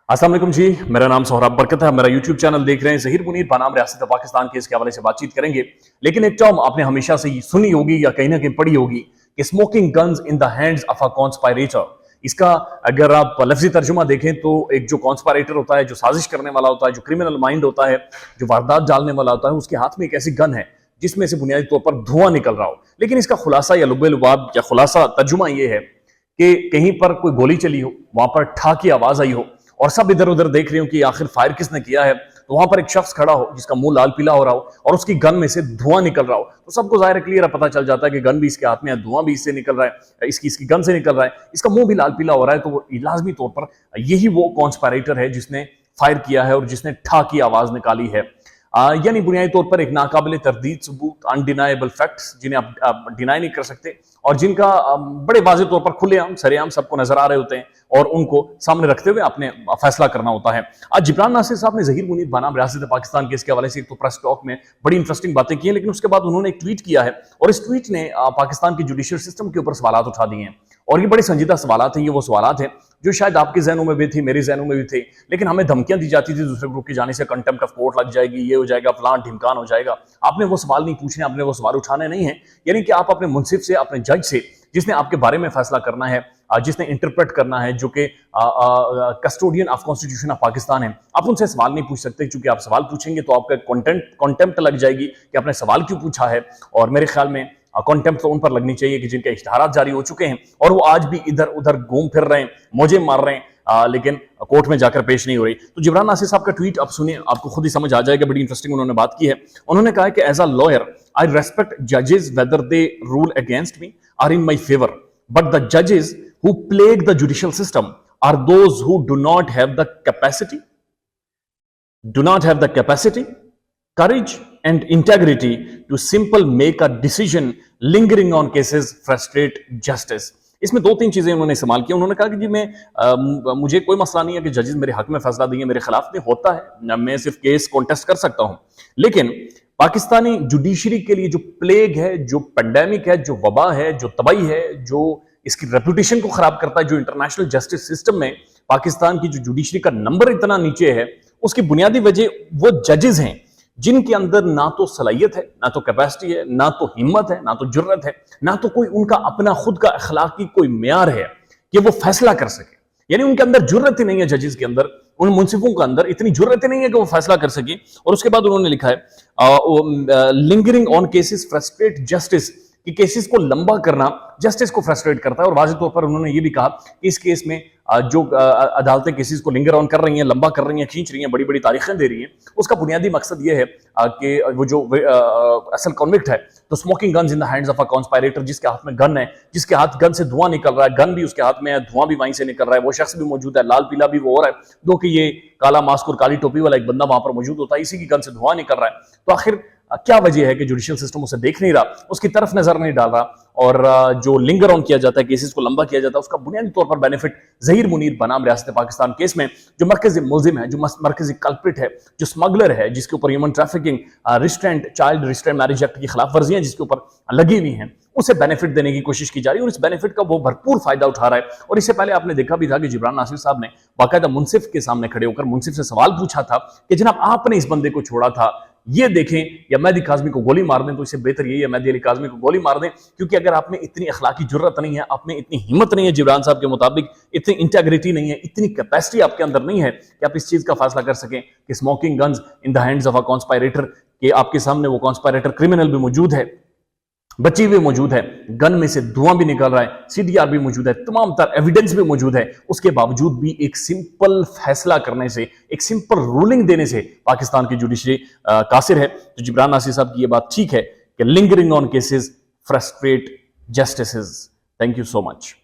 अस्सलाम वालेकुम जी, मेरा नाम सोहराब बरकत है। मेरा यूट्यूब चैनल देख रहे हैं। ज़हीर मुनीर बनाम रियासत पाकिस्तान के इसके हवाले से बातचीत करेंगे। लेकिन एक टर्म आपने हमेशा से सुनी होगी या कहीं ना कहीं पढ़ी होगी कि smoking guns in the hands of a conspirator. इसका अगर आप लफ्जी तर्जुमा देखें तो एक जो कॉन्स्पायरेटर होता है, जो साजिश करने वाला होता है, जो क्रिमिनल माइंड होता है, जो वारदात डालने वाला होता है, उसके हाथ में एक ऐसी गन है जिसमें से बुनियादी तौर पर धुआं निकल रहा हो। लेकिन इसका खुलासा या लुब्बे लुबाब या खुलासा तर्जुमा ये है कि कहीं पर कोई गोली चली हो, वहां पर ठा की आवाज आई हो और सब इधर उधर देख रहे हो कि आखिर फायर किसने किया है, तो वहां पर एक शख्स खड़ा हो जिसका मुंह लाल पीला हो रहा हो और उसकी गन में से धुआं निकल रहा हो, तो सबको जाहिर क्लियर पता चल जाता है कि गन भी इसके हाथ में है, धुआं भी इससे निकल रहा है, इसकी गन से निकल रहा है, इसका मुंह भी लाल पीला हो रहा है। तो वो लाजमी तौर पर यही वो कॉन्स्पायरेटर है जिसने फायर किया है और जिसने ठा की आवाज निकाली है। यानी बुनियादी तौर पर एक नाकाबिले तरदीद सबूत, अनडिनाइबल फैक्ट्स जिन्हें आप डिनाई नहीं कर सकते और जिनका बड़े वाज़ेह तौर पर खुलेआम सरेआम सबको नजर आ रहे होते हैं और उनको सामने रखते हुए आपने फैसला करना होता है। आज जिब्रान नासिर साहब ने ज़हीर मुनीर बनाम रियासत पाकिस्तान के इसके हवाले से एक तो प्रेस टॉक में बड़ी इंटरेस्टिंग बातें की हैं, लेकिन उसके बाद उन्होंने एक ट्वीट किया है और इस ट्वीट ने पाकिस्तान के जुडिशियल सिस्टम के ऊपर सवाल उठा दिए हैं और ये बड़े संजीदा सवाल हैं। ये वो सवाल हैं जो शायद आपके जहनों में भी थे, मेरे जहनों में भी थे, लेकिन हमें धमकियां दी जाती थी दूसरे ग्रुप की जाने से, कंटेम्प्ट ऑफ कोर्ट लग जाएगी, ये हो जाएगा, फलान ढिमकान हो जाएगा। आपने वो सवाल नहीं पूछने, आपने वो सवाल उठाने नहीं है। यानी कि आप अपने मुंसिफ से, अपने जज से, जिसने आपके बारे में फैसला करना है, जिसने इंटरप्रेट करना है, जो कि custodian of constitution of Pakistan है, आप उनसे सवाल नहीं पूछ सकते, क्योंकि आप सवाल पूछेंगे तो आपका कॉन्टेम्प्ट लग जाएगी कि आपने सवाल क्यों पूछा है। और मेरे ख्याल में कॉन्टेम्प्ट तो उन पर लगनी चाहिए कि जिनके इश्तिहारात जारी हो चुके हैं और वो आज भी इधर उधर घूम फिर रहे हैं, मौजे मार रहे हैं, लेकिन कोर्ट में जाकर पेश नहीं हो रही। तो जिब्रान नासिर साहब का ट्वीट आप सुनिए, आपको खुद ही समझ आ जाएगा। बड़ी इंटरेस्टिंग उन्होंने बात की है। उन्होंने कहा है कि as a lawyer I respect जजेस whether they rule against me are in my favour, but the जजेस who plague the judicial system are those who do not have the capacity, courage and integrity to simple make a decision, lingering on cases frustrate justice। इसमें दो तीन चीजें उन्होंने इस्तेमाल किया। उन्होंने कहा कि जी मुझे कोई मसला नहीं है कि जजेस मेरे हक में फैसला देंगे, मेरे खिलाफ नहीं होता है, मैं सिर्फ केस कॉन्टेस्ट कर सकता हूं। लेकिन पाकिस्तानी जुडिशरी के लिए जो प्लेग है, जो पेंडेमिक है, जो वबा है, जो तबाही है, जो इसकी रेपुटेशन को खराब करता है, जो इंटरनेशनल जस्टिस सिस्टम में पाकिस्तान की जो जुडिशरी का नंबर इतना नीचे है, उसकी बुनियादी वजह वो जजेस हैं जिनके अंदर ना तो सलाहियत है, ना तो कैपेसिटी है, ना तो हिम्मत है, ना तो जुर्रत है, ना तो कोई उनका अपना खुद का अखलाकी कोई मेयार है कि वो फैसला कर सके। यानी उनके अंदर जुर्रत ही नहीं है, जजेस के अंदर, उन मुंसिफों के अंदर इतनी जुर्रत ही नहीं है कि वो फैसला कर सके। और उसके बाद उन्होंने लिखा है lingering on cases frustrate justice, कि केसेस को लंबा करना जस्टिस को फ्रस्ट्रेट करता है। और वाज़ेह तौर पर उन्होंने ये भी कहा कि इस केस में जो अदालतें केसेस को लिंगर ऑन कर रही हैं, लंबा कर रही हैं, खींच रही हैं, बड़ी बड़ी तारीखें दे रही हैं, उसका बुनियादी मकसद ये है कि वो जो असल कॉन्विक्ट है, तो smoking guns in the hands of a conspirator, जिसके हाथ में गन है, जिसके हाथ गन से धुआं निकल रहा है, गन भी उसके हाथ में है, धुआं भी वहीं से निकल रहा है, वो शख्स भी मौजूद है, लाल पीला भी वो हो रहा है, दो कि ये काला मास्क और काली टोपी वाला एक बंदा वहां पर मौजूद होता है, इसी की गन से धुआं निकल रहा है। तो आखिर क्या वजह है कि जुडिशियल सिस्टम उसे देख नहीं रहा, उसकी तरफ नजर नहीं डाल रहा, और जो लिंगर ऑन किया जाता है, केसेस को लंबा किया जाता है, उसका बुनियादी तौर पर बेनिफिट ज़हीर मुनीर बनाम रियासत पाकिस्तान केस में जो मरकजी मुल्जिम है, जो मरकजी कल्प्रिट है, जो स्मगलर है, जिसके ऊपर human trafficking, restraint, child restraint marriage act की खिलाफ वर्जियां जिसके ऊपर लगी हुई हैं, उसे बेनिफिट देने की कोशिश की जा रही है और इस बेनिफिट का वो भरपूर फायदा उठा रहा है। और इससे पहले आपने देखा भी था कि जिब्रान नासिर साहब ने बाकायदा मुंसिफ के सामने खड़े होकर मुंसिफ से सवाल पूछा था कि जनाब आपने इस बंदे को छोड़ा था, ये देखें, या मेहदी काज़मी को गोली मार दें, तो इससे बेहतर यही है मेहदी अली काज़मी को गोली मार दें। क्योंकि अगर आप में इतनी अखलाकी जुर्रत नहीं है, आप में इतनी हिम्मत नहीं है, जिब्रान साहब के मुताबिक इतनी इंटेग्रिटी नहीं है, इतनी कैपेसिटी आपके अंदर नहीं है कि आप इस चीज का फैसला कर सकें कि smoking guns in the hands of a conspirator, के आपके सामने वो कॉन्स्पायरेटर क्रिमिनल भी मौजूद है, बच्ची भी मौजूद है, गन में से धुआं भी निकल रहा है, सीडीआर भी मौजूद है, तमाम तर एविडेंस भी मौजूद है, उसके बावजूद भी एक सिंपल फैसला करने से, एक सिंपल रूलिंग देने से पाकिस्तान की जुडिशरी कासिर है। तो जिब्रान नासिर साहब की ये बात ठीक है कि lingering on cases frustrate justices. Thank you so much.